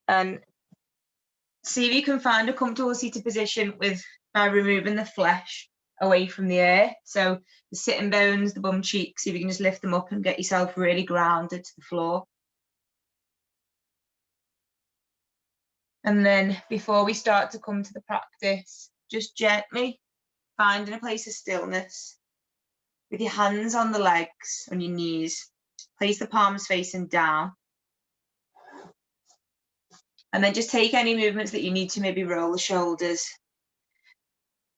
And see if you can find a comfortable seated position by removing the flesh away from the earth. So the sitting bones, the bum cheeks, see if you can just lift them up and get yourself really grounded to the floor. And then before we start to come to the practice, just gently finding a place of stillness with your hands on the legs, on your knees. Place the palms facing down. And then just take any movements that you need to, maybe roll the shoulders.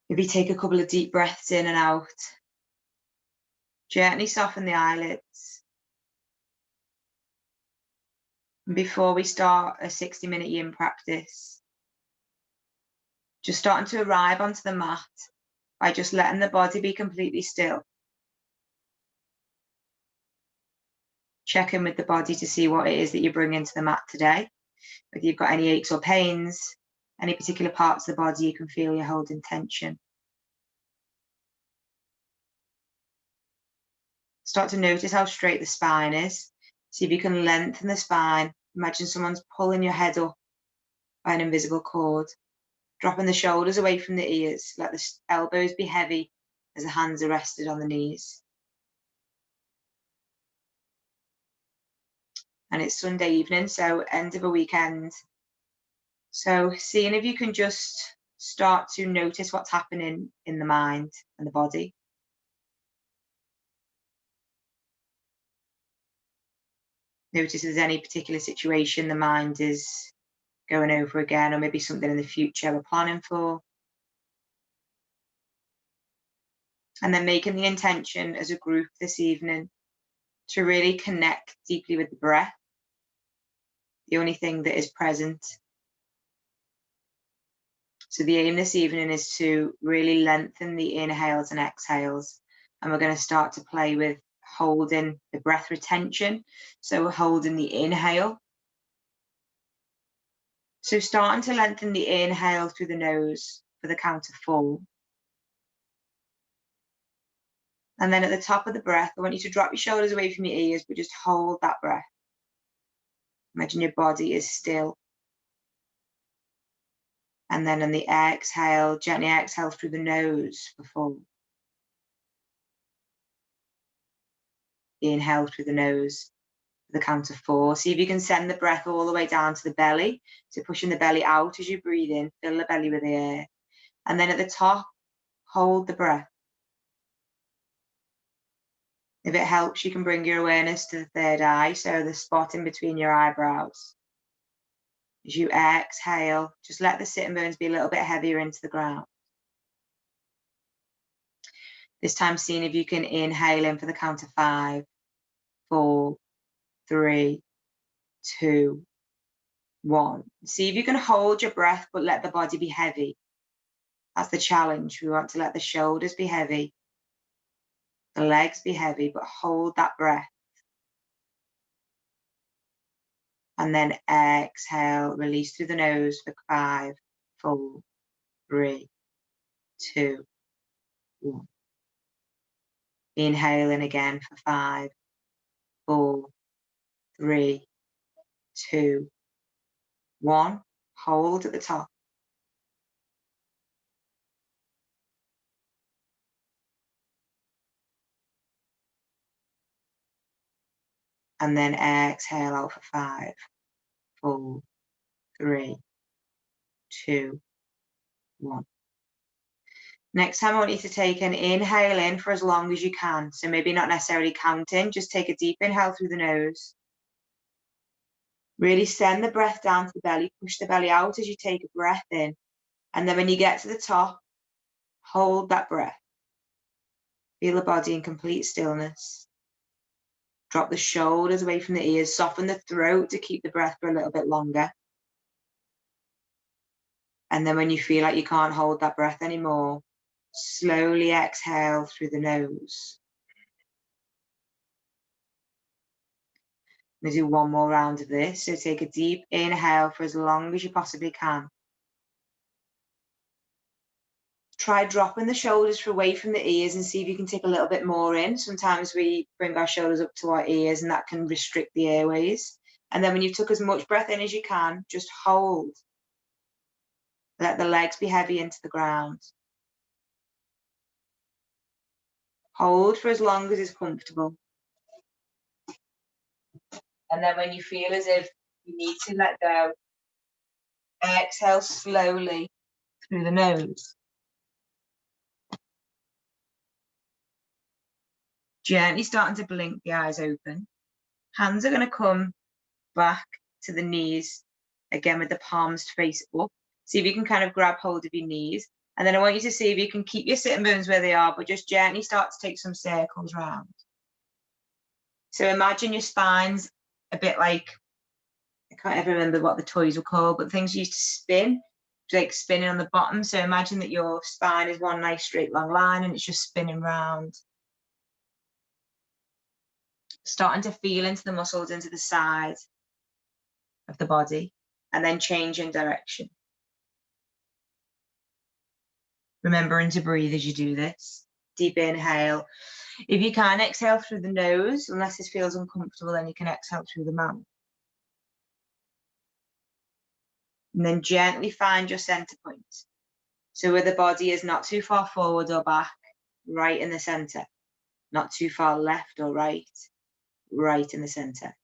Maybe take a couple of deep breaths in and out. Gently soften the eyelids. And before we start a 60-minute yin practice, just starting to arrive onto the mat by just letting the body be completely still. Check in with the body to see what it is that you bring into the mat today. Whether you've got any aches or pains, any particular parts of the body you can feel you're holding tension. Start to notice how straight the spine is. See if you can lengthen the spine. Imagine someone's pulling your head up by an invisible cord. Dropping the shoulders away from the ears. Let the elbows be heavy as the hands are rested on the knees. And it's Sunday evening, so end of a weekend. So seeing if you can just start to notice what's happening in the mind and the body. Notice if there's any particular situation the mind is going over again, or maybe something in the future we're planning for. And then making the intention as a group this evening to really connect deeply with the breath, the only thing that is present. So the aim this evening is to really lengthen the inhales and exhales. And we're going to start to play with holding the breath retention. So we're holding the inhale. So starting to lengthen the inhale through the nose for the count of 4. And then at the top of the breath, I want you to drop your shoulders away from your ears, but just hold that breath. Imagine your body is still. And then on the exhale, gently exhale through the nose for 4. Inhale through the nose for the count of 4. See if you can send the breath all the way down to the belly. So pushing the belly out as you breathe in, fill the belly with the air. And then at the top, hold the breath. If it helps, you can bring your awareness to the third eye, so the spot in between your eyebrows. As you exhale, just let the sitting bones be a little bit heavier into the ground. This time, seeing if you can inhale in for the count of 5, 4, 3, 2, 1. See if you can hold your breath, but let the body be heavy. That's the challenge. We want to let the shoulders be heavy, the legs be heavy, but hold that breath. And then exhale, release through the nose for 5, 4, 3, 2, 1. Inhale in again for 5, 4, 3, 2, 1. Hold at the top. And then exhale out for 5, 4, 3, 2, 1. Next time I want you to take an inhale in for as long as you can. So maybe not necessarily counting, just take a deep inhale through the nose. Really send the breath down to the belly, push the belly out as you take a breath in. And then when you get to the top, hold that breath. Feel the body in complete stillness. Drop the shoulders away from the ears, soften the throat to keep the breath for a little bit longer. And then when you feel like you can't hold that breath anymore, slowly exhale through the nose. I'm going to do one more round of this. So take a deep inhale for as long as you possibly can. Try dropping the shoulders away from the ears and see if you can take a little bit more in. Sometimes we bring our shoulders up to our ears and that can restrict the airways. And then when you took as much breath in as you can, just hold. Let the legs be heavy into the ground. Hold for as long as is comfortable. And then when you feel as if you need to let go, exhale slowly through the nose. Gently starting to blink the eyes open. Hands are going to come back to the knees, again with the palms face up. See if you can kind of grab hold of your knees. And then I want you to see if you can keep your sitting bones where they are, but just gently start to take some circles round. So imagine your spine's a bit like, I can't ever remember what the toys were called, but things used to spin, like spinning on the bottom. So imagine that your spine is one nice straight long line and it's just spinning round. Starting to feel into the muscles, into the side of the body, and then changing direction. Remembering to breathe as you do this. Deep inhale. If you can, exhale through the nose. Unless this feels uncomfortable, then you can exhale through the mouth. And then gently find your center point. So where the body is not too far forward or back, right in the center. Not too far left or right, right in the center.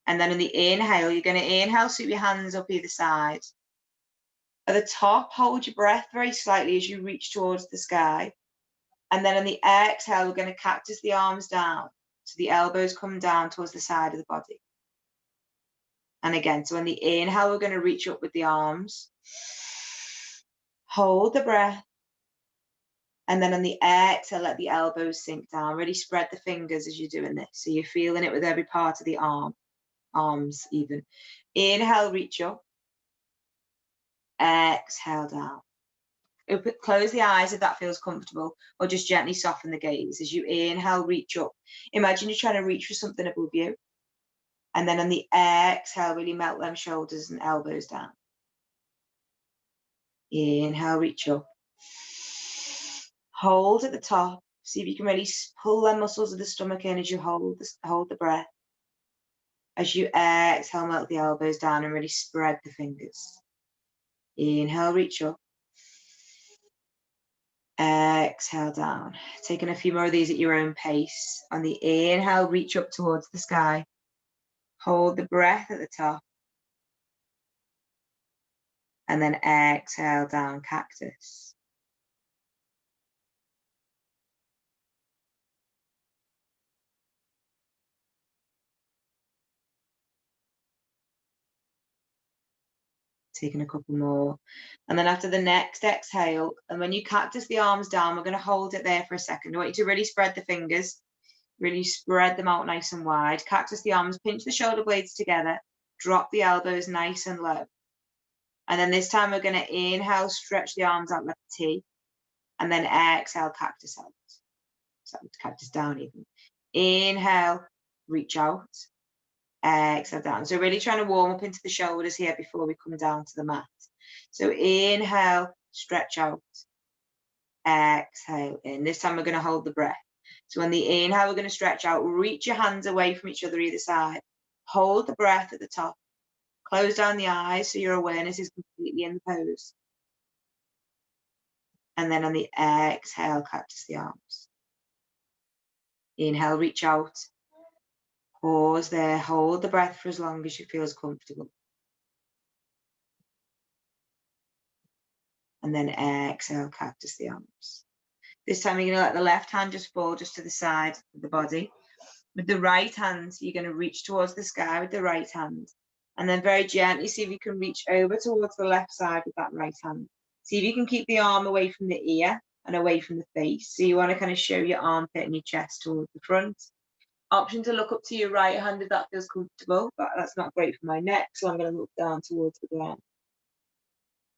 And then on the inhale, you're going to inhale, sweep your hands up either side. At the top, hold your breath very slightly as you reach towards the sky. And then on the exhale, we're going to cactus the arms down. So the elbows come down towards the side of the body. And again, so on the inhale, we're going to reach up with the arms. Hold the breath. And then on the exhale, let the elbows sink down. Really spread the fingers as you're doing this. So you're feeling it with every part of the arms even. Inhale, reach up. Exhale down. Close the eyes if that feels comfortable, or just gently soften the gaze as you inhale, reach up. Imagine you're trying to reach for something above you. And then on the exhale, really melt them shoulders and elbows down. Inhale, reach up. Hold at the top. See if you can really pull them muscles of the stomach in as you hold the breath. As you exhale, melt the elbows down and really spread the fingers. Inhale, reach up. Exhale down. Taking a few more of these at your own pace. On the inhale, reach up towards the sky. Hold the breath at the top. And then exhale down, cactus. Taking a couple more. And then after the next exhale, and when you cactus the arms down, we're going to hold it there for a second. I want you to really spread the fingers. Really spread them out nice and wide. Cactus the arms, pinch the shoulder blades together. Drop the elbows nice and low. And then this time we're going to inhale, stretch the arms out like a T. And then exhale, cactus out. So cactus down even. Inhale, reach out. Exhale down. So really trying to warm up into the shoulders here before we come down to the mat. So inhale, stretch out. Exhale in. This time we're going to hold the breath. So on the inhale, we're going to stretch out. Reach your hands away from each other either side. Hold the breath at the top. Close down the eyes so your awareness is completely in the pose. And then on the exhale, cactus the arms. Inhale, reach out. Pause there. Hold the breath for as long as you feel comfortable. And then exhale, cactus the arms. This time you're going to let the left hand just fall just to the side of the body. With the right hand, you're going to reach towards the sky with the right hand. And then very gently see if you can reach over towards the left side with that right hand. See if you can keep the arm away from the ear and away from the face. So you want to kind of show your armpit and your chest towards the front. Option to look up to your right hand if that feels comfortable, but that's not great for my neck, so I'm going to look down towards the ground.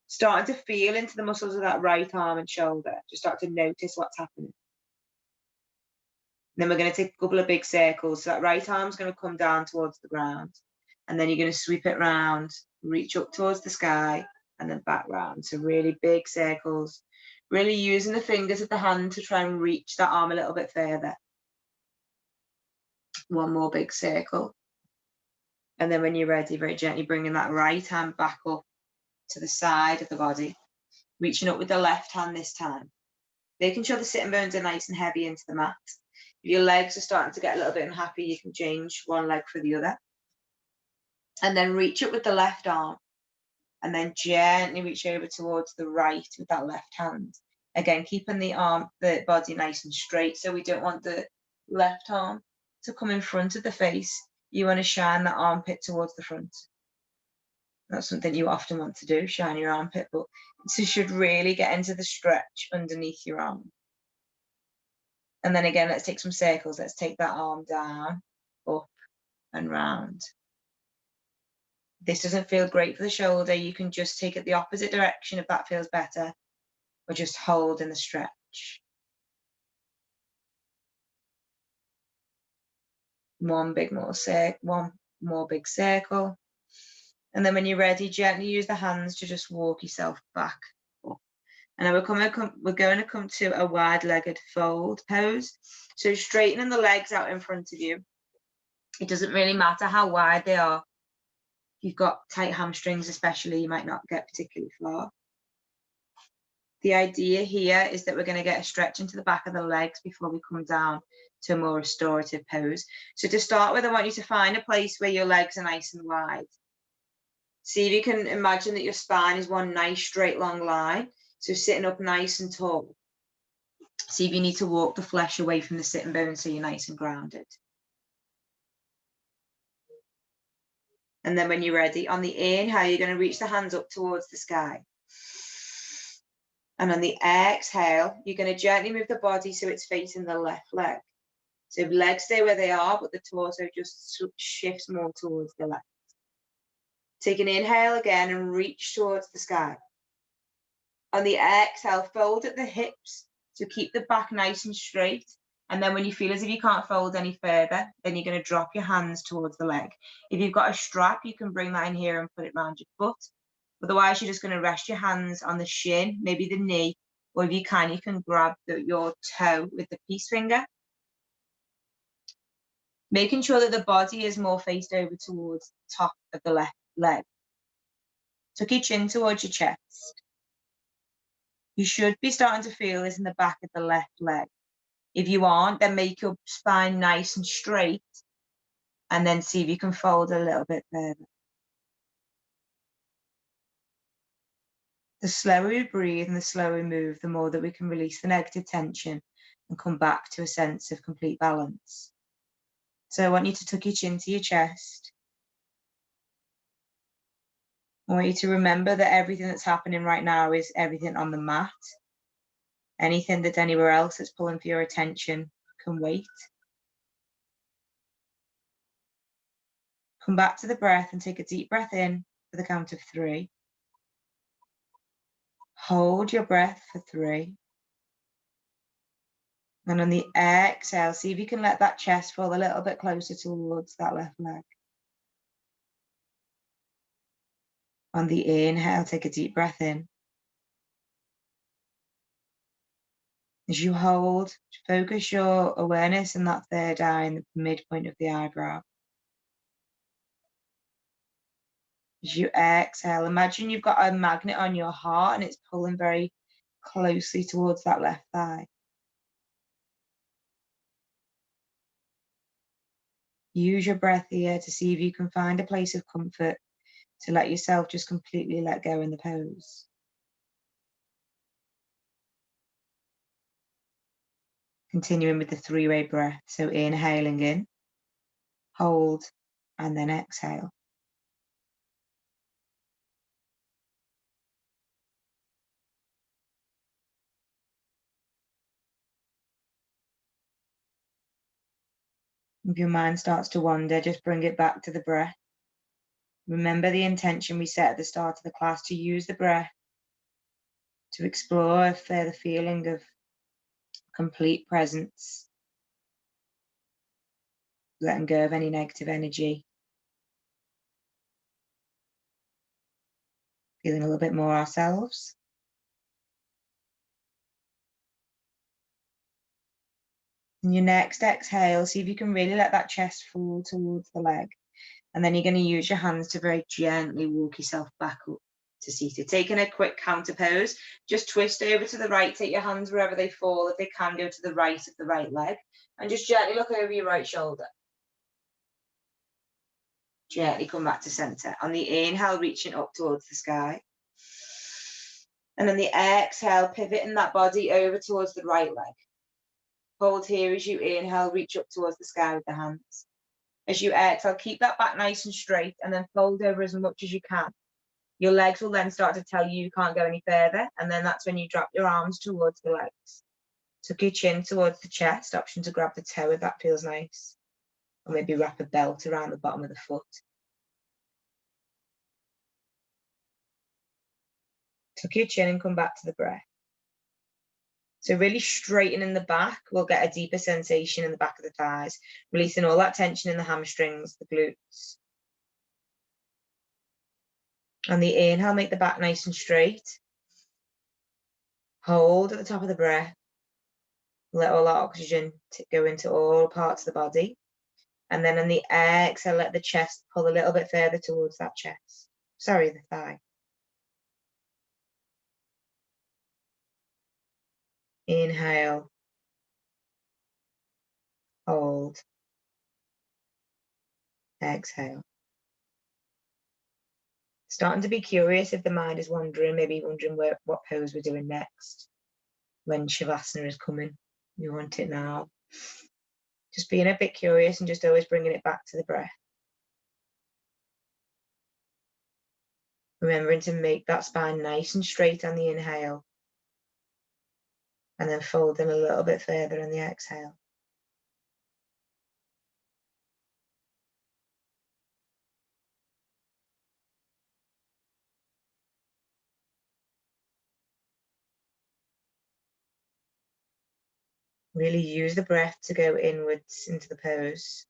Starting to feel into the muscles of that right arm and shoulder. Just start to notice what's happening. Then we're going to take a couple of big circles. So that right arm's going to come down towards the ground. And then you're going to sweep it round, reach up towards the sky, and then back round. So really big circles. Really using the fingers of the hand to try and reach that arm a little bit further. One more big circle. And then when you're ready, very gently bringing that right hand back up to the side of the body, reaching up with the left hand this time, making sure the sitting bones are nice and heavy into the mat. If your legs are starting to get a little bit unhappy, you can change one leg for the other. And then reach up with the left arm, and then gently reach over towards the right with that left hand. Again, keeping the body nice and straight. So we don't want the left arm to come in front of the face. You want to shine that armpit towards the front. That's something you often want to do, shine your armpit, but you should really get into the stretch underneath your arm. And then again, let's take some circles. Let's take that arm down, up and round. This doesn't feel great for the shoulder. You can just take it the opposite direction if that feels better, or just hold in the stretch. One more big circle. And then when you're ready, gently use the hands to just walk yourself back up. And then we're going to come to a wide-legged fold pose. So straightening the legs out in front of you. It doesn't really matter how wide they are. If you've got tight hamstrings especially, you might not get particularly far. The idea here is that we're going to get a stretch into the back of the legs before we come down to a more restorative pose. So to start with, I want you to find a place where your legs are nice and wide. See if you can imagine that your spine is one nice straight long line. So sitting up nice and tall. See if you need to walk the flesh away from the sitting bones so you're nice and grounded. And then when you're ready, on the inhale, you're going to reach the hands up towards the sky. And on the exhale, you're going to gently move the body so it's facing the left leg. So legs stay where they are, but the torso just shifts more towards the left. Take an inhale again and reach towards the sky. On the exhale, fold at the hips to keep the back nice and straight. And then when you feel as if you can't fold any further, then you're going to drop your hands towards the leg. If you've got a strap, you can bring that in here and put it around your foot. Otherwise, you're just going to rest your hands on the shin, maybe the knee, or if you can grab your toe with the peace finger. Making sure that the body is more faced over towards the top of the left leg. Tuck your chin towards your chest. You should be starting to feel this in the back of the left leg. If you aren't, then make your spine nice and straight, and then see if you can fold a little bit further. The slower we breathe and the slower we move, the more that we can release the negative tension and come back to a sense of complete balance. So I want you to tuck your chin to your chest. I want you to remember that everything that's happening right now is everything on the mat. Anything that anywhere else that's pulling for your attention can wait. Come back to the breath and take a deep breath in for the count of 3. Hold your breath for 3. And on the exhale, see if you can let that chest fall a little bit closer towards that left leg. On the inhale, take a deep breath in. As you hold, focus your awareness in that third eye in the midpoint of the eyebrow. As you exhale, imagine you've got a magnet on your heart and it's pulling very closely towards that left thigh. Use your breath here to see if you can find a place of comfort to let yourself just completely let go in the pose. Continuing with the 3-way breath. So inhaling in, hold, and then exhale. If your mind starts to wander, just bring it back to the breath. Remember the intention we set at the start of the class to use the breath to explore a further feeling of complete presence, letting go of any negative energy, feeling a little bit more ourselves. And your next exhale, see if you can really let that chest fall towards the leg. And then you're going to use your hands to very gently walk yourself back up to seated. Taking a quick counter pose, just twist over to the right, take your hands wherever they fall. If they can, go to the right of the right leg, and just gently look over your right shoulder. Gently come back to center. On the inhale, reaching up towards the sky. And on the exhale, pivoting that body over towards the right leg. Hold here as you inhale, reach up towards the sky with the hands. As you exhale, keep that back nice and straight, and then fold over as much as you can. Your legs will then start to tell you can't go any further, and then that's when you drop your arms towards the legs. Tuck your chin towards the chest, option to grab the toe if that feels nice. Or maybe wrap a belt around the bottom of the foot. Tuck your chin and come back to the breath. So really straightening the back, we'll get a deeper sensation in the back of the thighs, releasing all that tension in the hamstrings, the glutes. On the inhale, make the back nice and straight. Hold at the top of the breath. Let all that oxygen go into all parts of the body. And then on the exhale, let the chest pull a little bit further towards that chest. Sorry, the thigh. Inhale. Hold. Exhale. Starting to be curious if the mind is wandering, maybe wondering what pose we're doing next. When Shavasana is coming, you want it now. Just being a bit curious and just always bringing it back to the breath. Remembering to make that spine nice and straight on the inhale. And then folding a little bit further on the exhale. Really use the breath to go inwards into the pose.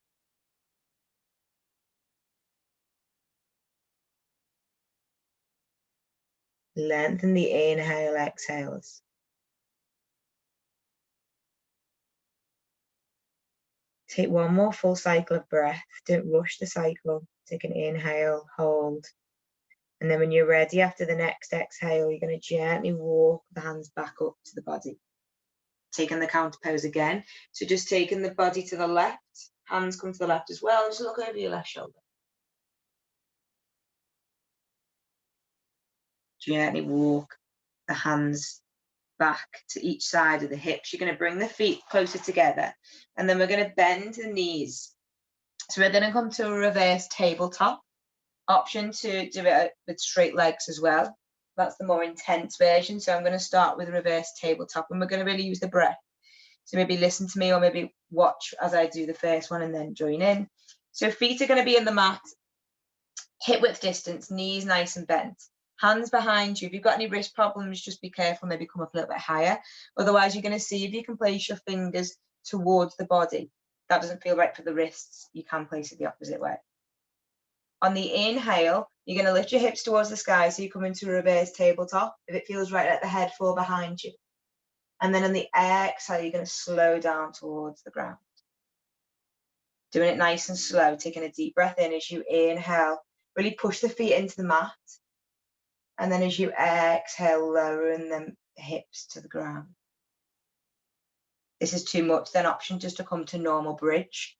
Lengthen the inhale, exhales. Take one more full cycle of breath. Don't rush the cycle. Take an inhale, hold. And then when you're ready after the next exhale, you're going to gently walk the hands back up to the body. Taking the counter pose again. So just taking the body to the left, hands come to the left as well. Just look over your left shoulder. Gently walk the hands back to each side of the hips. You're going to bring the feet closer together, and then we're going to bend the knees. So we're going to come to a reverse tabletop. Option to do it with straight legs as well. That's the more intense version. So I'm going to start with reverse tabletop, and we're going to really use the breath. So maybe listen to me or maybe watch as I do the first one and then join in. So feet are going to be in the mat, hip width distance, knees nice and bent. Hands behind you. If you've got any wrist problems, just be careful, maybe come up a little bit higher. Otherwise, you're going to see if you can place your fingers towards the body. That doesn't feel right for the wrists. You can place it the opposite way. On the inhale, you're going to lift your hips towards the sky, so you come into a reverse tabletop. If it feels right, let the head fall behind you. And then on the exhale, you're going to slow down towards the ground. Doing it nice and slow, taking a deep breath in as you inhale. Really push the feet into the mat. And then as you exhale, lowering the hips to the ground. This is too much, then option just to come to normal bridge.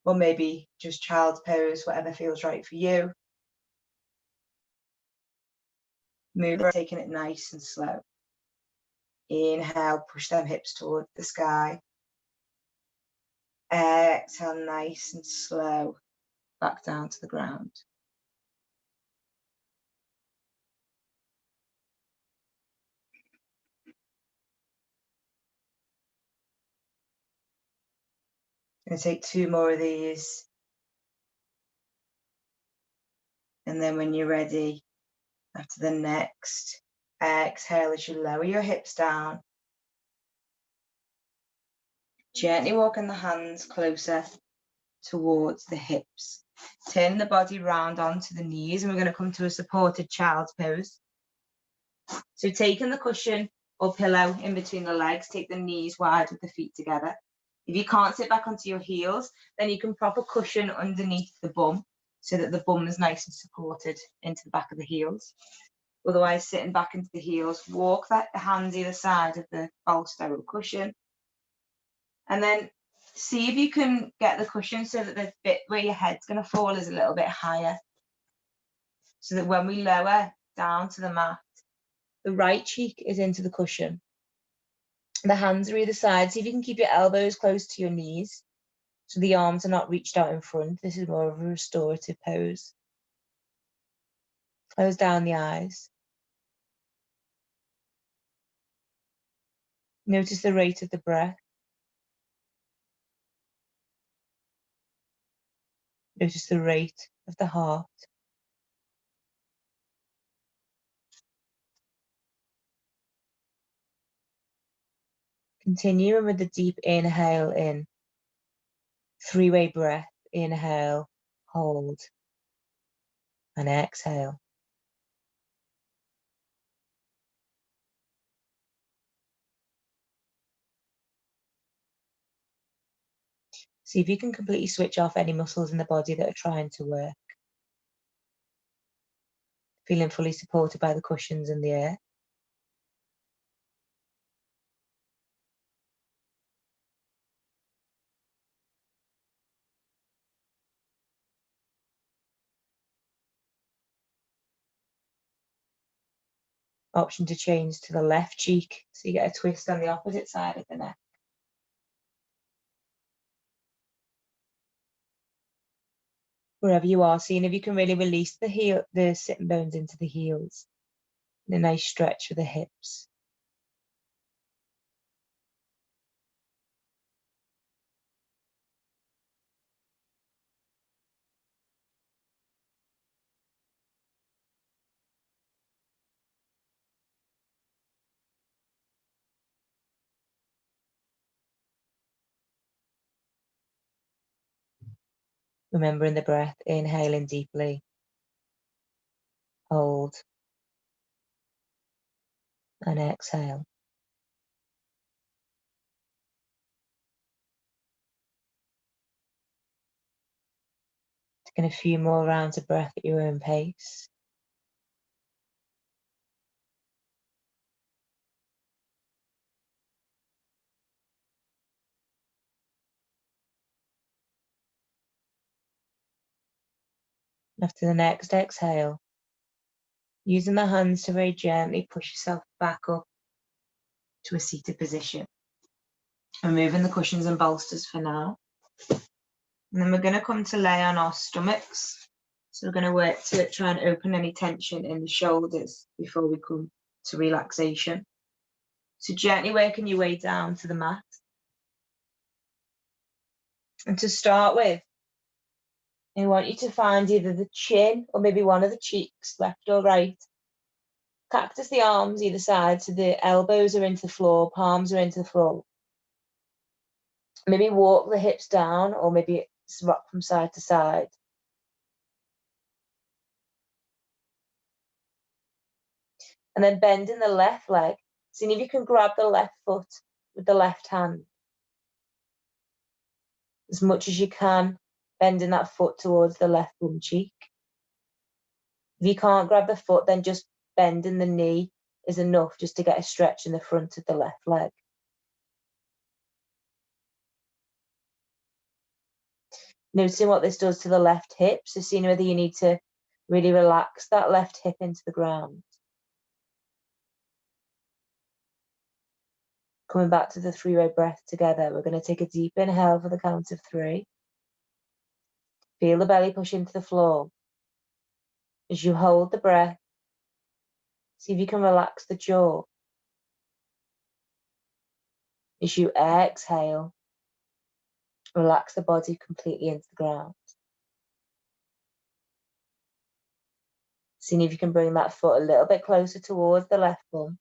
Or maybe just child's pose, whatever feels right for you. Move, taking it nice and slow. Inhale, push them hips towards the sky. Exhale, nice and slow, back down to the ground. I'm going to take 2 more of these. And then when you're ready, after the next exhale, as you lower your hips down, gently walking the hands closer towards the hips. Turn the body round onto the knees, and we're going to come to a supported child's pose. So taking the cushion or pillow in between the legs, take the knees wide with the feet together. If you can't sit back onto your heels, then you can prop a cushion underneath the bum. so that the bum is nice and supported into the back of the heels. Otherwise, sitting back into the heels, walk the hands either side of the bolster or cushion. And then see if you can get the cushion so that the bit where your head's going to fall is a little bit higher. So that when we lower down to the mat, the right cheek is into the cushion. The hands are either side. See if you can keep your elbows close to your knees so the arms are not reached out in front. This is more of a restorative pose. Close down the eyes. Notice the rate of the breath. Notice the rate of the heart. Continuing with the deep inhale in. Three-way breath. Inhale, hold, and exhale. See if you can completely switch off any muscles in the body that are trying to work. Feeling fully supported by the cushions and the air. Option to change to the left cheek, so you get a twist on the opposite side of the neck. Wherever you are, seeing if you can really release the sitting bones into the heels. And a nice stretch for the hips. Remembering the breath, inhaling deeply. Hold. And exhale. Taking a few more rounds of breath at your own pace. After the next exhale, using the hands to very gently push yourself back up to a seated position. Removing the cushions and bolsters for now. And then we're going to come to lay on our stomachs. So we're going to work to try and open any tension in the shoulders before we come to relaxation. So gently working your way down to the mat. And to start with, I want you to find either the chin or maybe one of the cheeks, left or right. Cactus the arms either side so the elbows are into the floor, palms are into the floor. Maybe walk the hips down or maybe rock from side to side. And then bending the left leg. See if you can grab the left foot with the left hand. As much as you can, bending that foot towards the left bum cheek. If you can't grab the foot, then just bending the knee is enough just to get a stretch in the front of the left leg. Noticing what this does to the left hip, so seeing whether you need to really relax that left hip into the ground. Coming back to the three-way breath together, we're going to take a deep inhale for the count of 3. Feel the belly push into the floor. As you hold the breath, see if you can relax the jaw. As you exhale, relax the body completely into the ground. Seeing if you can bring that foot a little bit closer towards the left bum.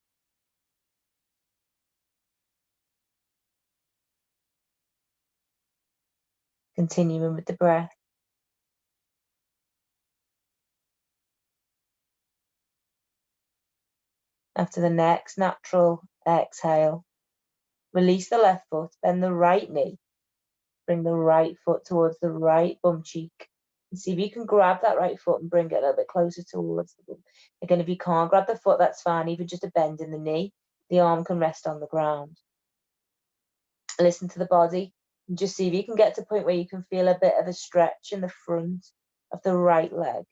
Continuing with the breath. After the next natural exhale, release the left foot, bend the right knee. Bring the right foot towards the right bum cheek. And see if you can grab that right foot and bring it a little bit closer towards the. Again, if you can't grab the foot, that's fine. Even just a bend in the knee, the arm can rest on the ground. Listen to the body and just see if you can get to a point where you can feel a bit of a stretch in the front of the right leg,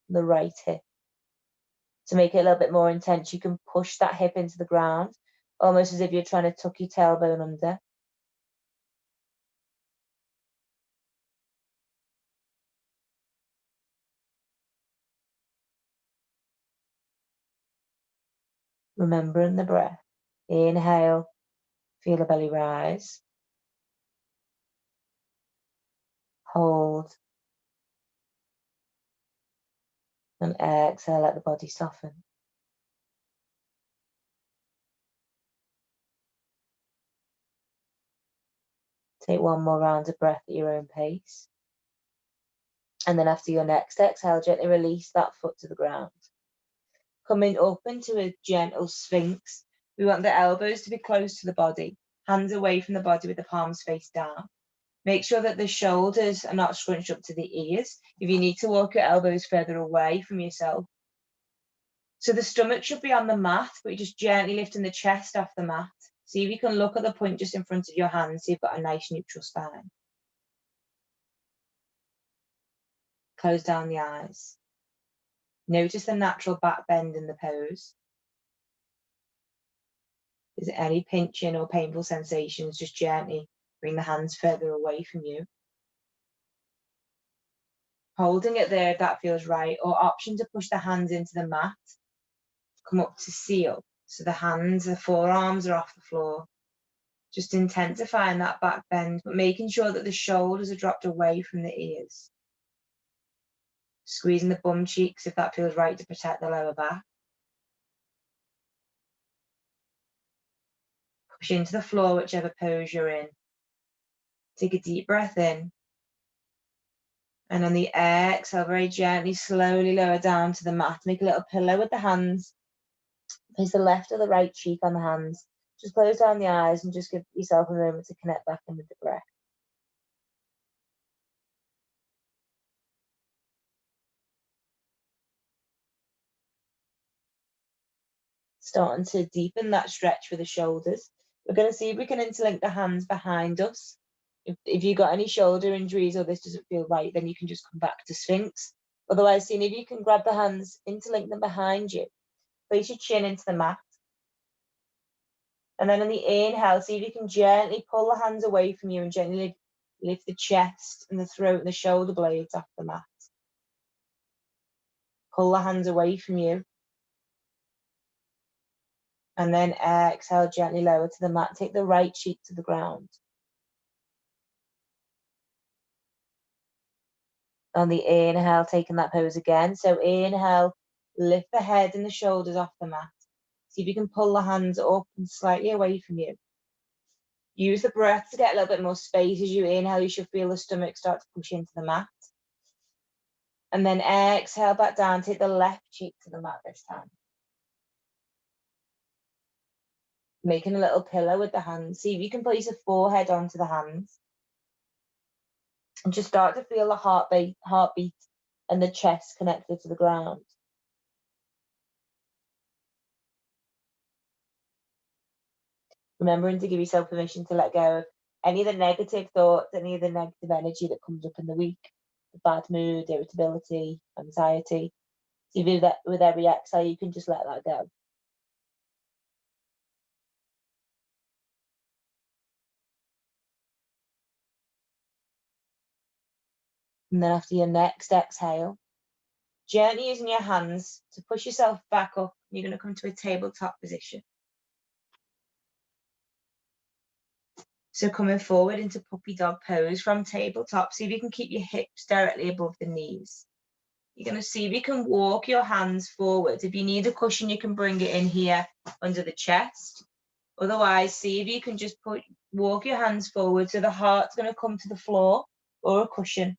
the right hip. To make it a little bit more intense, you can push that hip into the ground, almost as if you're trying to tuck your tailbone under. Remembering the breath. Inhale, feel the belly rise. Hold. And exhale, let the body soften. Take one more round of breath at your own pace. And then after your next exhale, gently release that foot to the ground. Coming up into a gentle sphinx. We want the elbows to be close to the body, hands away from the body with the palms face down. Make sure that the shoulders are not scrunched up to the ears. If you need to walk your elbows further away from yourself. So the stomach should be on the mat, but you're just gently lifting the chest off the mat. See if you can look at the point just in front of your hands, so you've got a nice neutral spine. Close down the eyes. Notice the natural back bend in the pose. Is there any pinching or painful sensations? Just gently bring the hands further away from you. Holding it there if that feels right, or option to push the hands into the mat. Come up to seal. So the hands, the forearms are off the floor. Just intensifying that back bend, but making sure that the shoulders are dropped away from the ears. Squeezing the bum cheeks if that feels right to protect the lower back. Push into the floor, whichever pose you're in. Take a deep breath in. And on the exhale, very gently, slowly lower down to the mat. Make a little pillow with the hands. Place the left or the right cheek on the hands. Just close down the eyes and just give yourself a moment to connect back in with the breath. Starting to deepen that stretch for the shoulders. We're going to see if we can interlink the hands behind us. If you've got any shoulder injuries or this doesn't feel right, then you can just come back to Sphinx. Otherwise, seeing if you can grab the hands, interlink them behind you. Place your chin into the mat. And then on the inhale, see if you can gently pull the hands away from you and gently lift the chest and the throat and the shoulder blades off the mat. Pull the hands away from you. And then exhale, gently lower to the mat. Take the right cheek to the ground. On the inhale, taking that pose again. So inhale, lift the head and the shoulders off the mat. See if you can pull the hands up and slightly away from you. Use the breath to get a little bit more space. As you inhale, you should feel the stomach start to push into the mat. And then exhale back down, take the left cheek to the mat this time. Making a little pillow with the hands. See if you can place the forehead onto the hands. And just start to feel the heartbeat and the chest connected to the ground. Remembering to give yourself permission to let go of any of the negative thoughts, any of the negative energy that comes up in the week, the bad mood, irritability, anxiety. So with every exhale, you can just let that go. And then after your next exhale, gently using your hands to push yourself back up. You're going to come to a tabletop position. So coming forward into puppy dog pose from tabletop. See if you can keep your hips directly above the knees. You're going to see if you can walk your hands forward. If you need a cushion, you can bring it in here under the chest. Otherwise, see if you can just walk your hands forward so the heart's going to come to the floor or a cushion.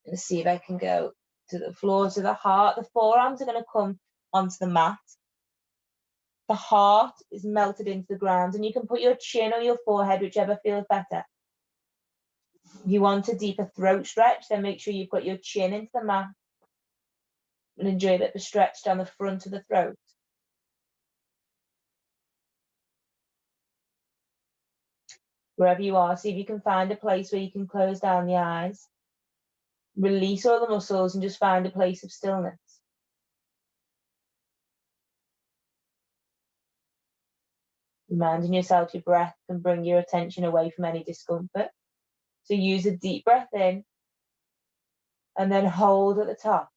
And see if I can go to the floor, to the heart. The forearms are going to come onto the mat. The heart is melted into the ground, and you can put your chin or your forehead, whichever feels better. If you want a deeper throat stretch, then make sure you've got your chin into the mat and enjoy a bit of a stretch down the front of the throat. Wherever you are, see if you can find a place where you can close down the eyes, release all the muscles, and just find a place of stillness. Reminding yourself your breath can bring your attention away from any discomfort. So use a deep breath in and then hold at the top.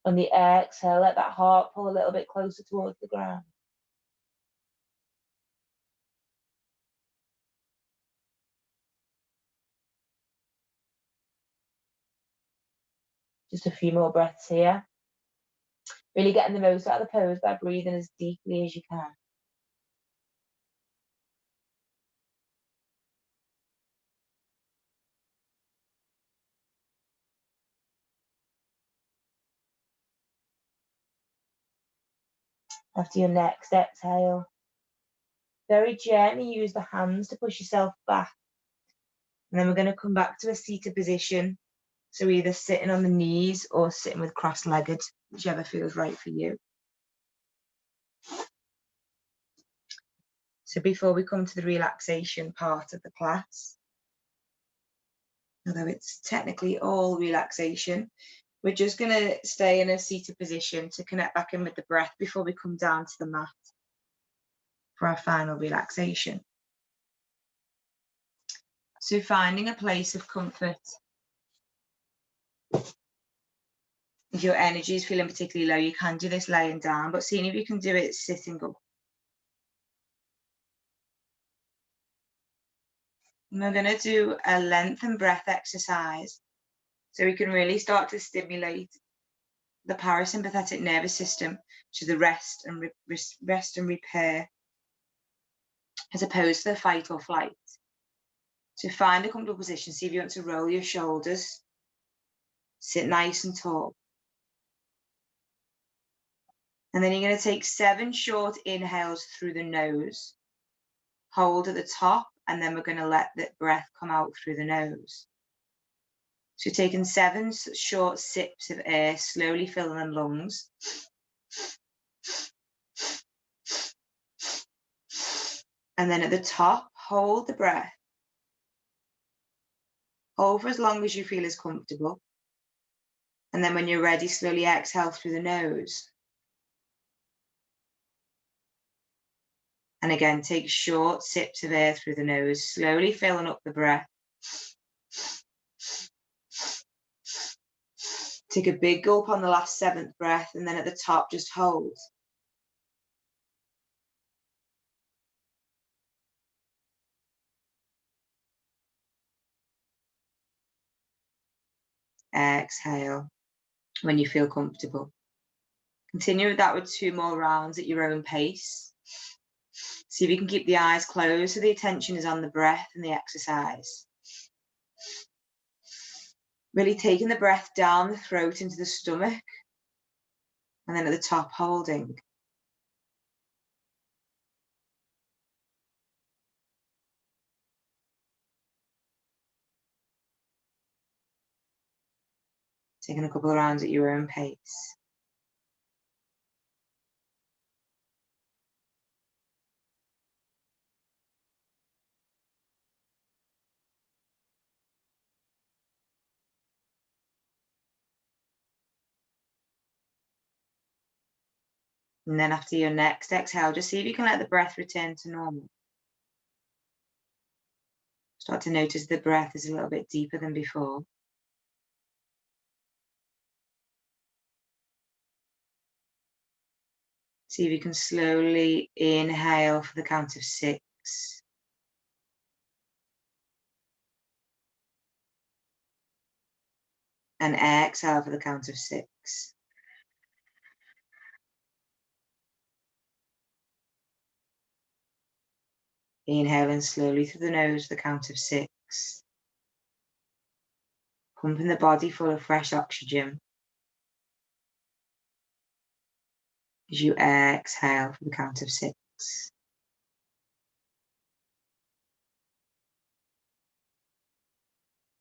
On the exhale, let that heart pull a little bit closer towards the ground. Just a few more breaths here. Really getting the most out of the pose by breathing as deeply as you can. After your next exhale, very gently use the hands to push yourself back. And then we're going to come back to a seated position. So either sitting on the knees or sitting with cross-legged, whichever feels right for you. So before we come to the relaxation part of the class, although it's technically all relaxation, we're just going to stay in a seated position to connect back in with the breath before we come down to the mat for our final relaxation. So finding a place of comfort. If your energy is feeling particularly low, you can do this laying down, but seeing if you can do it sitting up. And we're going to do a lengthen breath exercise so we can really start to stimulate the parasympathetic nervous system to the rest and repair, as opposed to the fight or flight. So find a comfortable position. See if you want to roll your shoulders, sit nice and tall. And then you're going to take 7 short inhales through the nose, hold at the top, and then we're going to let the breath come out through the nose. So taking 7 short sips of air, slowly filling the lungs. And then at the top, hold the breath. Hold for as long as you feel is comfortable. And then when you're ready, slowly exhale through the nose. And again, take short sips of air through the nose, slowly filling up the breath. Take a big gulp on the last 7th breath, and then at the top, just hold. Exhale when you feel comfortable. Continue with that with 2 more rounds at your own pace. See if you can keep the eyes closed so the attention is on the breath and the exercise. Really taking the breath down the throat into the stomach, and then at the top, holding. Taking a couple of rounds at your own pace. And then after your next exhale, just see if you can let the breath return to normal. Start to notice the breath is a little bit deeper than before. See if you can slowly inhale for the count of 6. And exhale for the count of 6. Inhaling slowly through the nose for the count of 6. Pumping the body full of fresh oxygen. As you exhale for the count of 6.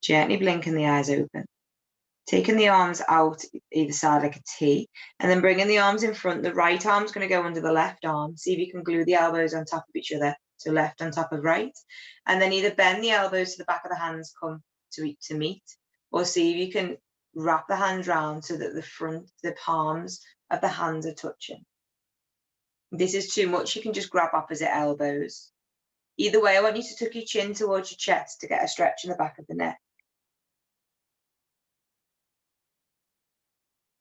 Gently blinking the eyes open. Taking the arms out either side like a T, and then bringing the arms in front. The right arm's going to go under the left arm. See if you can glue the elbows on top of each other. So left on top of right. And then either bend the elbows to the back of the hands, come to meet, or see if you can wrap the hands round so that the palms of the hands are touching. If this is too much, you can just grab opposite elbows. Either way, I want you to tuck your chin towards your chest to get a stretch in the back of the neck.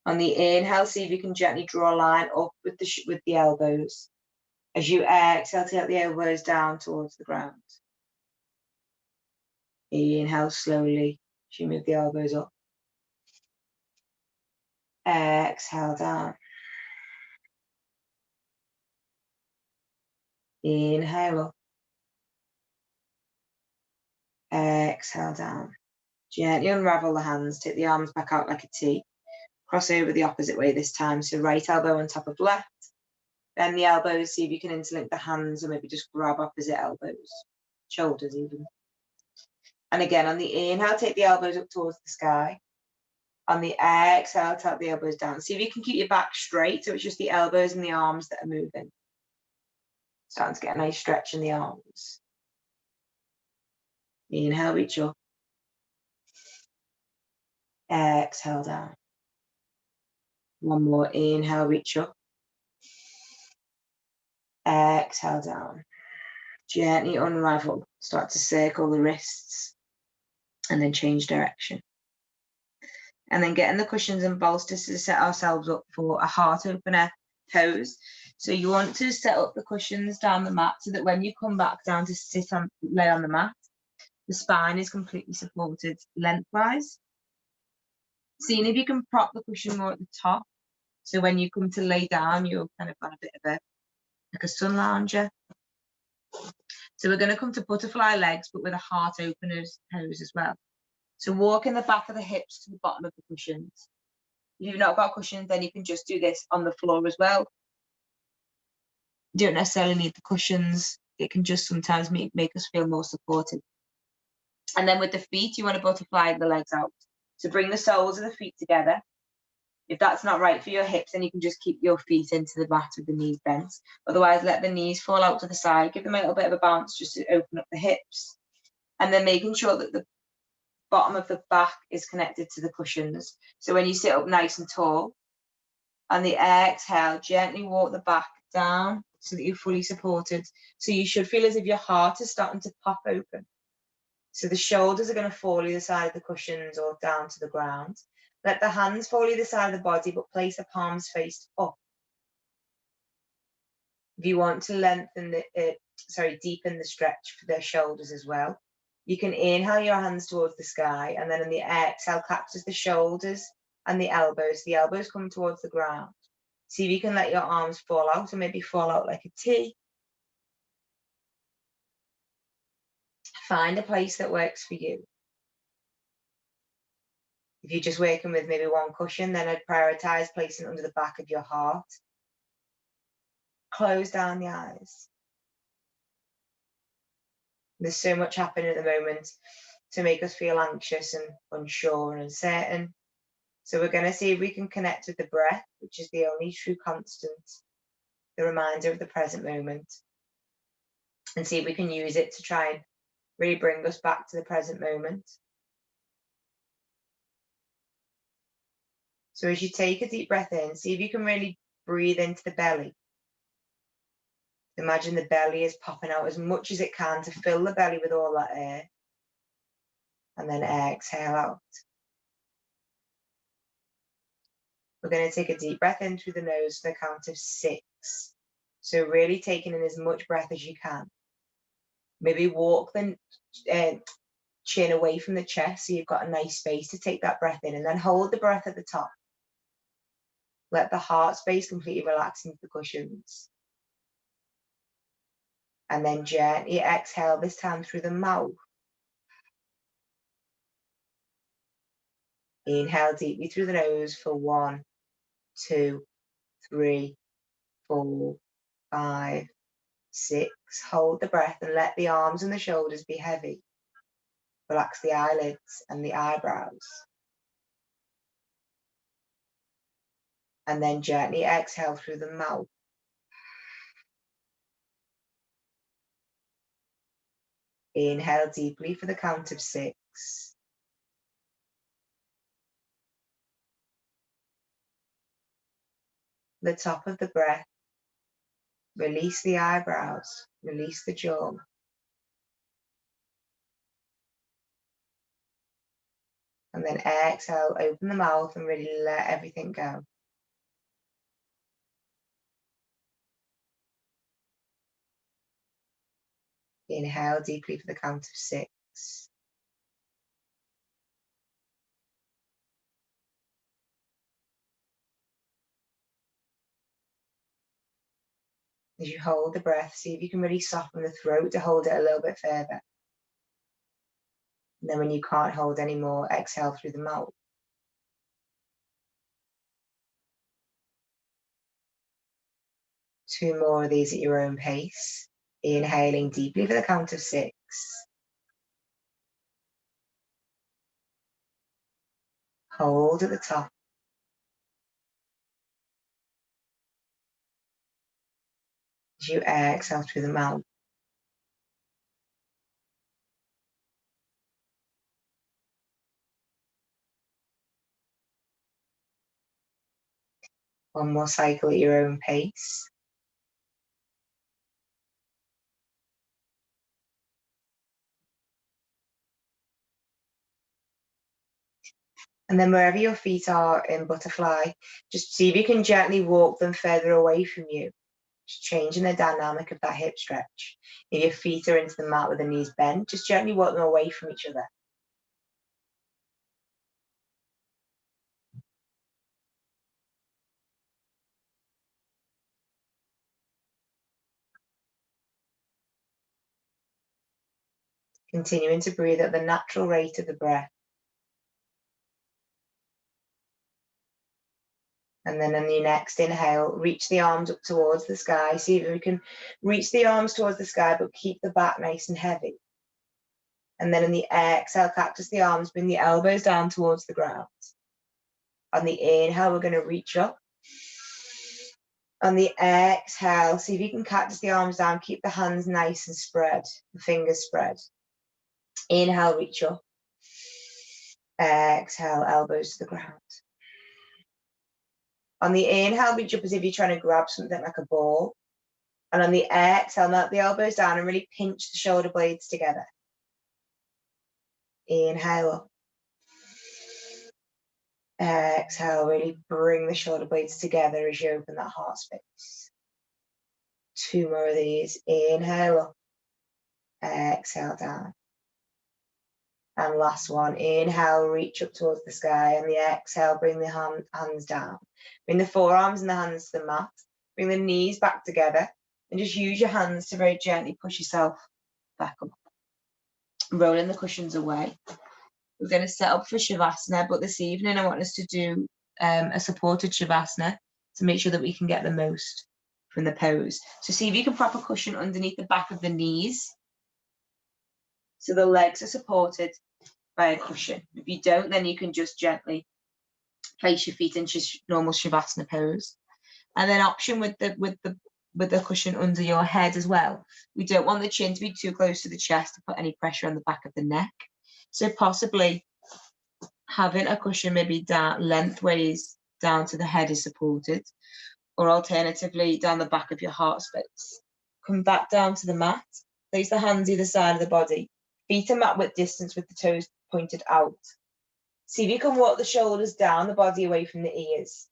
On the inhale, see if you can gently draw a line up with the elbows. As you exhale, take the elbows down towards the ground. Inhale slowly as you move the elbows up. Exhale down. Inhale up. Exhale down. Gently unravel the hands, take the arms back out like a T. Cross over the opposite way this time. So right elbow on top of left. Bend the elbows, see if you can interlink the hands or maybe just grab opposite elbows. Shoulders even. And again, on the inhale, take the elbows up towards the sky. On the exhale, tap the elbows down. See if you can keep your back straight, so it's just the elbows and the arms that are moving. Starting to get a nice stretch in the arms. Inhale, reach up. Exhale down. One more, inhale, reach up. Exhale down. Gently unravel. Start to circle the wrists and then change direction. And then getting the cushions and bolsters to set ourselves up for a heart opener pose. So you want to set up the cushions down the mat so that when you come back down to lay on the mat, the spine is completely supported lengthwise. Seeing if you can prop the cushion more at the top. So when you come to lay down, you're kind of on a bit of like a sun lounger. So we're going to come to butterfly legs, but with a heart openers pose as well. So walking the back of the hips to the bottom of the cushions. If you've not got cushions, then you can just do this on the floor as well. You don't necessarily need the cushions. It can just sometimes make us feel more supported. And then with the feet, you want to butterfly the legs out. So bring the soles of the feet together. If that's not right for your hips, then you can just keep your feet into the mat with the knees bent. Otherwise, let the knees fall out to the side. Give them a little bit of a bounce just to open up the hips. And then making sure that the bottom of the back is connected to the cushions. So when you sit up nice and tall, on the exhale, gently walk the back down so that you're fully supported. So you should feel as if your heart is starting to pop open. So the shoulders are going to fall either side of the cushions or down to the ground. Let the hands fall either side of the body, but place the palms faced up. If you want to lengthen deepen the stretch for the shoulders as well, you can inhale your hands towards the sky, and then in the exhale, captures the shoulders and the elbows. The elbows come towards the ground. See if you can let your arms fall out, or maybe fall out like a T. Find a place that works for you. If you're just working with maybe one cushion, then I'd prioritize placing it under the back of your heart. Close down the eyes. There's so much happening at the moment to make us feel anxious and unsure and uncertain. So we're going to see if we can connect with the breath, which is the only true constant, the reminder of the present moment, and see if we can use it to try and really bring us back to the present moment. So as you take a deep breath in, see if you can really breathe into the belly. Imagine the belly is popping out as much as it can to fill the belly with all that air. And then exhale out. We're going to take a deep breath in through the nose for the count of 6. So really taking in as much breath as you can. Maybe walk the chin away from the chest so you've got a nice space to take that breath in, and then hold the breath at the top. Let the heart space completely relax into the cushions. And then gently exhale, this time through the mouth. Inhale deeply through the nose for 1, 2, 3, 4, 5, 6. Hold the breath and let the arms and the shoulders be heavy. Relax the eyelids and the eyebrows. And then gently exhale through the mouth. Inhale deeply for the count of 6. The top of the breath, release the eyebrows, release the jaw. And then exhale, open the mouth and really let everything go. Inhale deeply for the count of 6. As you hold the breath, see if you can really soften the throat to hold it a little bit further. And then when you can't hold anymore, exhale through the mouth. Two more of these at your own pace. Inhaling deeply for the count of 6. Hold at the top. As you exhale through the mouth. One more cycle at your own pace. And then wherever your feet are in butterfly, just see if you can gently walk them further away from you. Just changing the dynamic of that hip stretch. If your feet are into the mat with the knees bent, just gently walk them away from each other. Continuing to breathe at the natural rate of the breath. And then on your next inhale, reach the arms up towards the sky. See if we can reach the arms towards the sky, but keep the back nice and heavy. And then in the exhale, cactus the arms, bring the elbows down towards the ground. On the inhale, we're going to reach up. On the exhale, see if you can cactus the arms down, keep the hands nice and spread, the fingers spread. Inhale, reach up. Exhale, elbows to the ground. On the inhale, reach up as if you're trying to grab something like a ball. And on the exhale, melt the elbows down and really pinch the shoulder blades together. Inhale up. Exhale, really bring the shoulder blades together as you open that heart space. Two more of these. Inhale up. Exhale down. And last one. Inhale, reach up towards the sky. And the exhale, bring the hands down. Bring the forearms and the hands to the mat. Bring the knees back together. And just use your hands to very gently push yourself back up. Rolling the cushions away. We're going to set up for Shavasana, but this evening I want us to do a supported Shavasana to make sure that we can get the most from the pose. So see if you can prop a cushion underneath the back of the knees. So the legs are supported by a cushion. If you don't, then you can just gently place your feet in normal Shavasana pose. And then option with the cushion under your head as well. We don't want the chin to be too close to the chest to put any pressure on the back of the neck. So possibly having a cushion maybe down lengthways down to the head is supported, or alternatively down the back of your heart space. Come back down to the mat, place the hands either side of the body, feet are mat width distance with the toes pointed out. See if you can walk the shoulders down, the body away from the ears.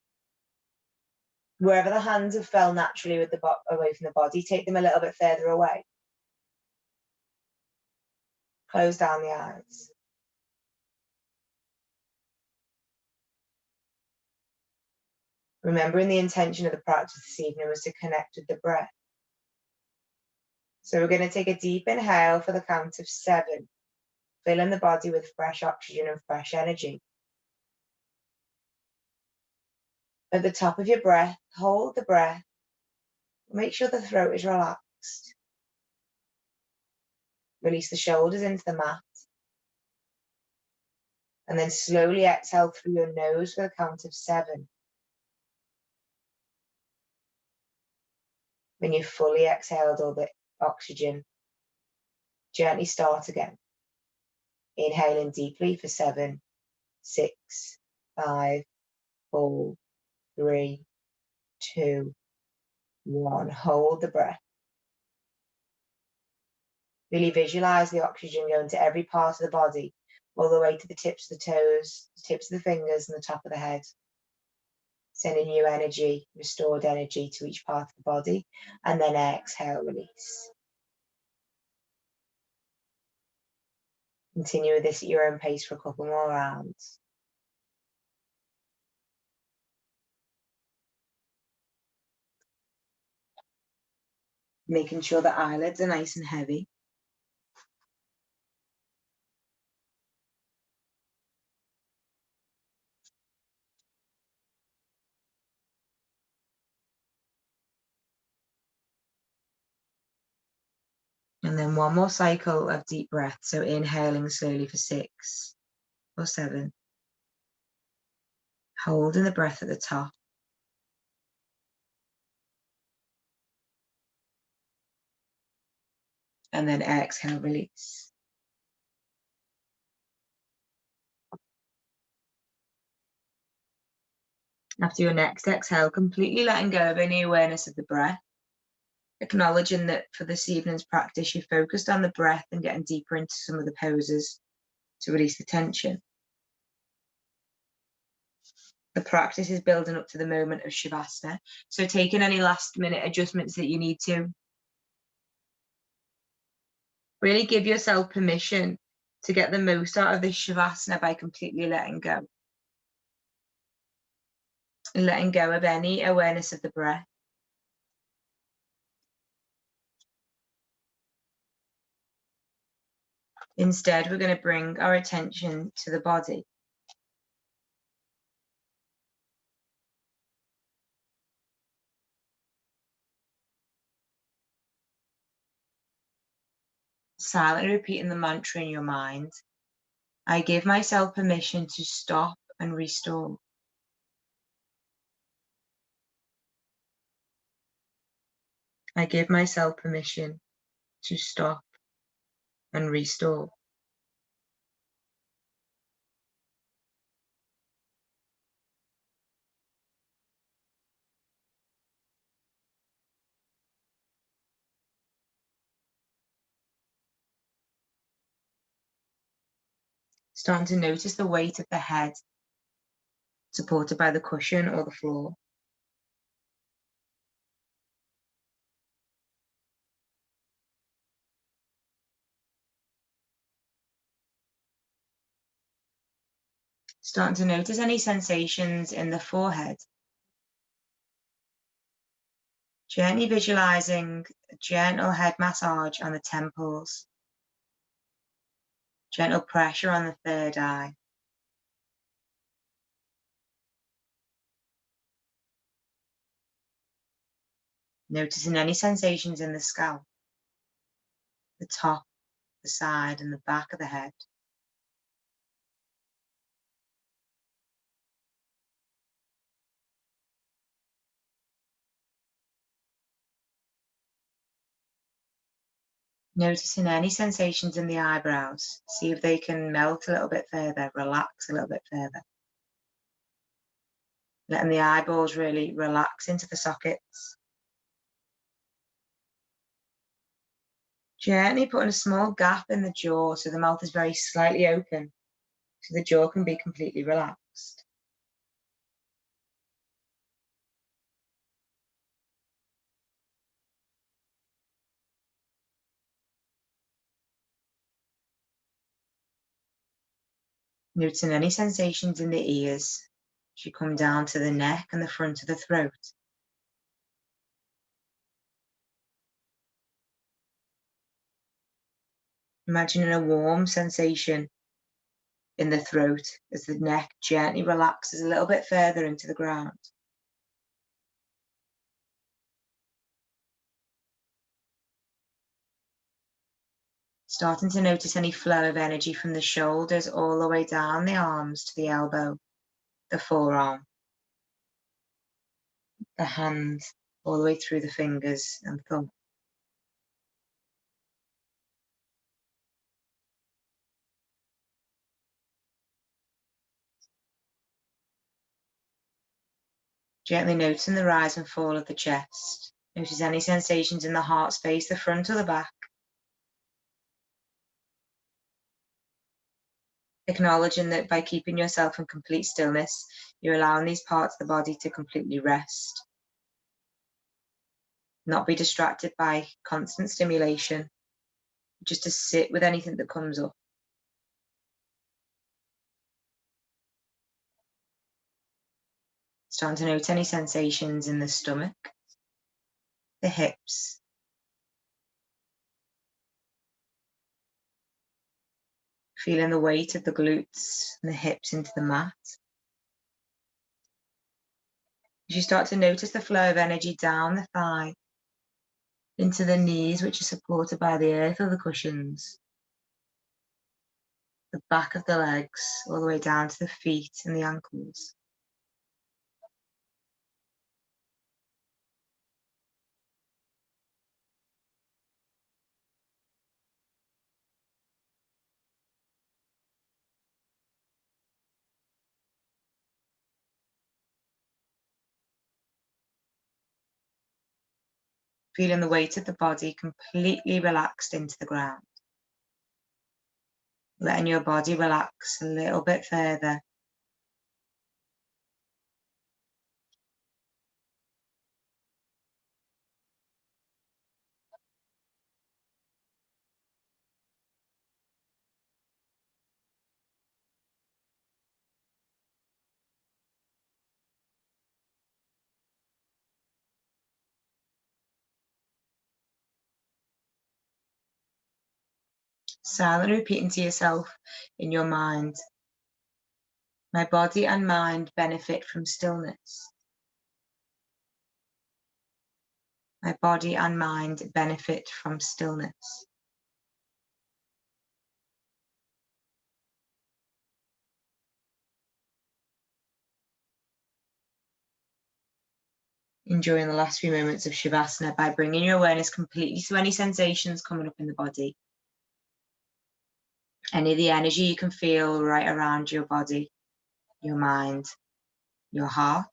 Wherever the hands have fell naturally with away from the body, take them a little bit further away. Close down the eyes. Remembering the intention of the practice this evening was to connect with the breath. So we're going to take a deep inhale for the count of 7, filling the body with fresh oxygen and fresh energy. At the top of your breath, hold the breath. Make sure the throat is relaxed. Release the shoulders into the mat. And then slowly exhale through your nose for the count of 7. When you've fully exhaled all the oxygen, gently start again. Inhaling deeply for 7, 6, 5, 4, 3, 2, 1. Hold the breath. Really visualize the oxygen going to every part of the body, all the way to the tips of the toes, the tips of the fingers, and the top of the head. Sending new energy, restored energy to each part of the body, and then exhale, release. Continue with this at your own pace for a couple more rounds. Making sure the eyelids are nice and heavy. And then one more cycle of deep breath. So inhaling slowly for 6 or 7. Holding the breath at the top. And then exhale, release. After your next exhale, completely letting go of any awareness of the breath. Acknowledging that for this evening's practice, you focused on the breath and getting deeper into some of the poses to release the tension. The practice is building up to the moment of Shavasana. So taking any last minute adjustments that you need to. Really give yourself permission to get the most out of this Shavasana by completely letting go. And letting go of any awareness of the breath. Instead, we're going to bring our attention to the body. Silently repeating the mantra in your mind. I give myself permission to stop and restore. I give myself permission to stop and restore. Starting to notice the weight of the head supported by the cushion or the floor. Starting to notice any sensations in the forehead. Gently visualizing a gentle head massage on the temples. Gentle pressure on the third eye. Noticing any sensations in the scalp, the top, the side, and the back of the head. Noticing any sensations in the eyebrows. See if they can melt a little bit further, relax a little bit further. Letting the eyeballs really relax into the sockets. Gently putting a small gap in the jaw so the mouth is very slightly open, so the jaw can be completely relaxed. Noticing any sensations in the ears as you come down to the neck and the front of the throat. Imagining a warm sensation in the throat as the neck gently relaxes a little bit further into the ground. Starting to notice any flow of energy from the shoulders all the way down the arms to the elbow, the forearm, the hand, all the way through the fingers and thumb. Gently noticing the rise and fall of the chest. Notice any sensations in the heart space, the front or the back. Acknowledging that by keeping yourself in complete stillness, you're allowing these parts of the body to completely rest. Not be distracted by constant stimulation, just to sit with anything that comes up. Starting to note any sensations in the stomach, the hips, feeling the weight of the glutes and the hips into the mat. As you start to notice the flow of energy down the thigh, into the knees, which are supported by the earth or the cushions, the back of the legs, all the way down to the feet and the ankles. Feeling the weight of the body completely relaxed into the ground. Letting your body relax a little bit further. Silently repeating to yourself in your mind, my body and mind benefit from stillness. My body and mind benefit from stillness. Enjoying the last few moments of Shavasana by bringing your awareness completely to any sensations coming up in the body. Any of the energy you can feel right around your body, your mind, your heart.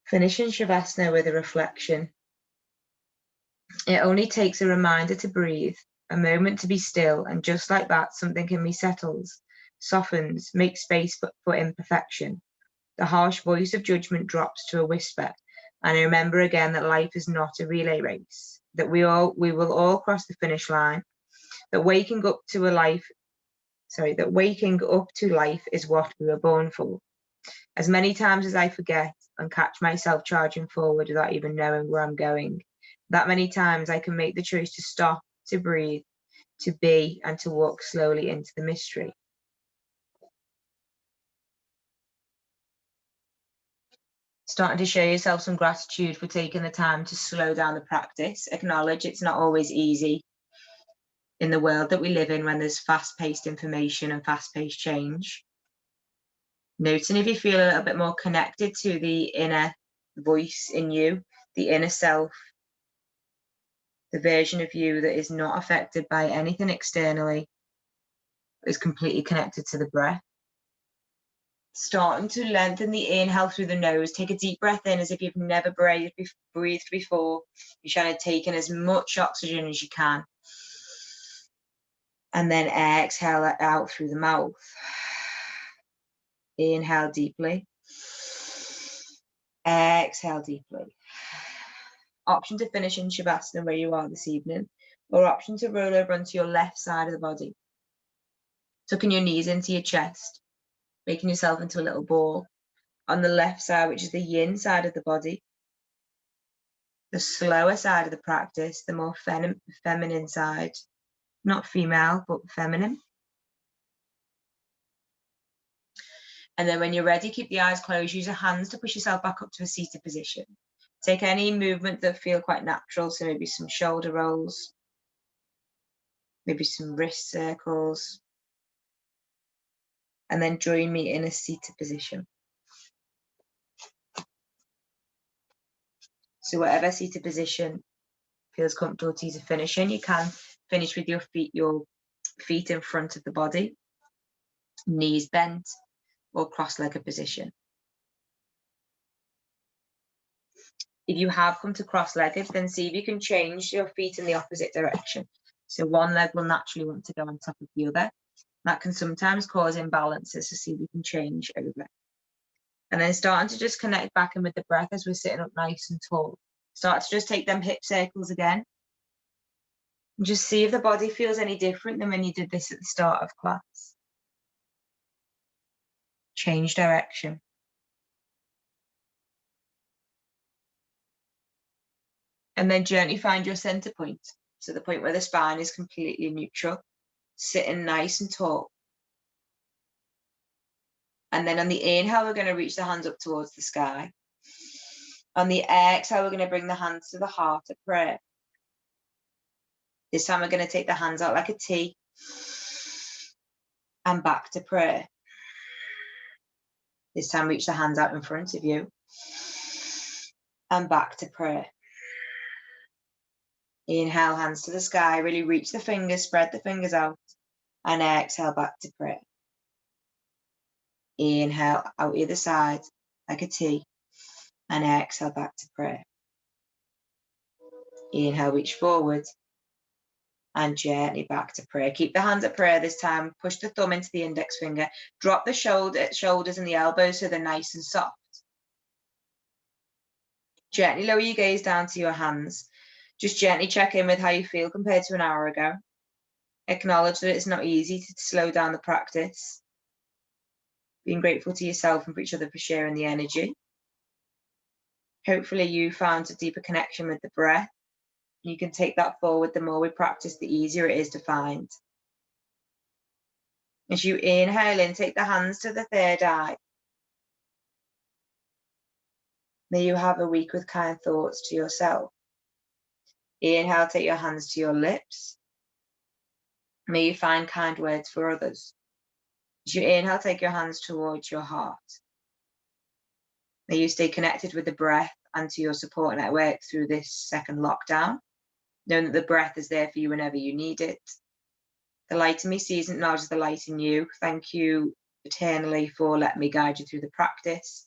Finishing Shavasana with a reflection. It only takes a reminder to breathe, a moment to be still, and just like that, something in me settles, softens, makes space for imperfection. The harsh voice of judgment drops to a whisper, and I remember again that life is not a relay race, that we will all cross the finish line, that waking up to life is what we were born for. As many times as I forget and catch myself charging forward without even knowing where I'm going, that many times I can make the choice to stop, to breathe, to be, and to walk slowly into the mystery. Starting to show yourself some gratitude for taking the time to slow down the practice. Acknowledge it's not always easy in the world that we live in when there's fast-paced information and fast-paced change. Noting if you feel a little bit more connected to the inner voice in you, the inner self, the version of you that is not affected by anything externally, is completely connected to the breath. Starting to lengthen the inhale through the nose. Take a deep breath in as if you've never breathed before. You're trying to take in as much oxygen as you can. And then exhale it out through the mouth. Inhale deeply. Exhale deeply. Option to finish in Shavasana where you are this evening, or option to roll over onto your left side of the body. Tucking your knees into your chest, making yourself into a little ball. On the left side, which is the yin side of the body, the slower side of the practice, the more feminine side, not female, but feminine. And then when you're ready, keep the eyes closed. Use your hands to push yourself back up to a seated position. Take any movement that feel quite natural. So maybe some shoulder rolls, maybe some wrist circles. And then join me in a seated position. So whatever seated position feels comfortable to you to finish in, you can finish with your feet in front of the body, knees bent, or cross-legged position. If you have come to cross-legged, then see if you can change your feet in the opposite direction. So one leg will naturally want to go on top of the other. That can sometimes cause imbalances, so see if you can change over. And then starting to just connect back in with the breath as we're sitting up nice and tall. Start to just take them hip circles again. And just see if the body feels any different than when you did this at the start of class. Change direction. And then gently find your center point. So the point where the spine is completely neutral, sitting nice and tall. And then on the inhale, we're going to reach the hands up towards the sky. On the exhale, we're going to bring the hands to the heart of prayer. This time we're going to take the hands out like a T and back to prayer. This time reach the hands out in front of you and back to prayer. Inhale, hands to the sky, really reach the fingers, spread the fingers out, and exhale back to prayer. Inhale out either side like a T and exhale back to prayer. Inhale, reach forward and gently back to prayer. Keep the hands at prayer this time. Push the thumb into the index finger. Drop the shoulders and the elbows so they're nice and soft. Gently lower your gaze down to your hands. Just gently check in with how you feel compared to an hour ago. Acknowledge that it's not easy to slow down the practice. Being grateful to yourself and for each other for sharing the energy. Hopefully you found a deeper connection with the breath. You can take that forward. The more we practice, the easier it is to find. As you inhale in, take the hands to the third eye. May you have a week with kind thoughts to yourself. Inhale, take your hands to your lips. May you find kind words for others. As you inhale, take your hands towards your heart. May you stay connected with the breath and to your support network through this second lockdown, knowing that the breath is there for you whenever you need it. The light in me sees and acknowledges the light in you. Thank you eternally for letting me guide you through the practice.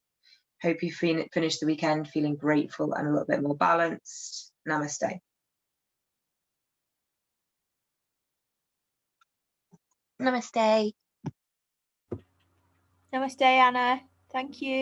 Hope you finish the weekend feeling grateful and a little bit more balanced. Namaste. Namaste. Namaste, Anna. Thank you.